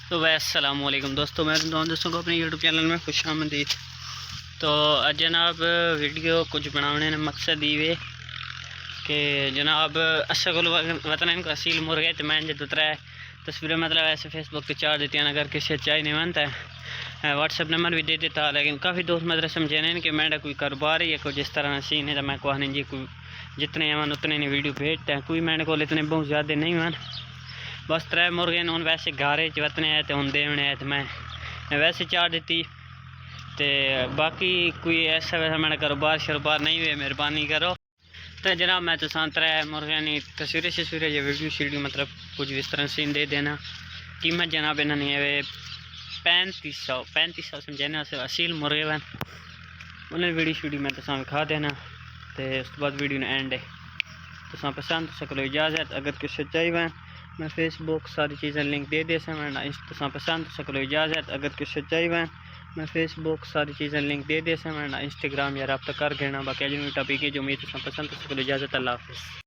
تو ویسے السلام علیکم دوستوں، میں دوستوں کو اپنے یوٹیوب چینل میں خوش آمدید۔ تو جناب ویڈیو کچھ بنانے مقصد یہ کہ جناب اصل وطن کو اصیل مرغے تو میں جو تر تصویریں مطلب ایسے فیس بک پہ چار دیتی ہیں، اگر کسی چاہیے نہیں مانتا ہے واٹس ایپ نمبر بھی دے دیتا، لیکن کافی دوست مطلب سمجھے نہیں کہ میرا کوئی کاروبار ہے یا کوئی جس طرح سین ہے تو میں کوئی نہیں جی کوئی جتنے آن اتنے نہیں ویڈیو بھیجتے ہیں، کوئی میرے کو اتنے بہت زیادہ نہیں مان بس تر مرغے ہوں ویسے گھارے وطنے ہے تو ہوں دیونے ہے تو میں ویسے چار دیتی تو باقی کوئی ایسا ویسا میرا کاروبار شروبار نہیں ہوئے مہربانی کرو۔ تو جناب میں تو تر مرغے نہیں تصویریں یا ویڈیو شیڈیو مطلب کچھ اس طرح سین دے دینا۔ قیمت جناب انہوں نے 3500 سمجھانے سے اصیل مرغے بن انہیں ویڈیو شیڈیو میں تو کھا دینا تو اس کے بعد ویڈیو نے اینڈ ہے تو پسند سکو اجازت اگر کچھ چاہیے میں فیس بک ساری چیزیں لنک دے دے میں پسند سکو اجازت اگر کچھ چاہیے میں فیس بک ساری چیزیں لنک دے دے انسٹاگرام یا رابطہ کر دینا باقی جو ٹاپک ہے جو امید پسند سکو اجازت۔ اللہ حافظ۔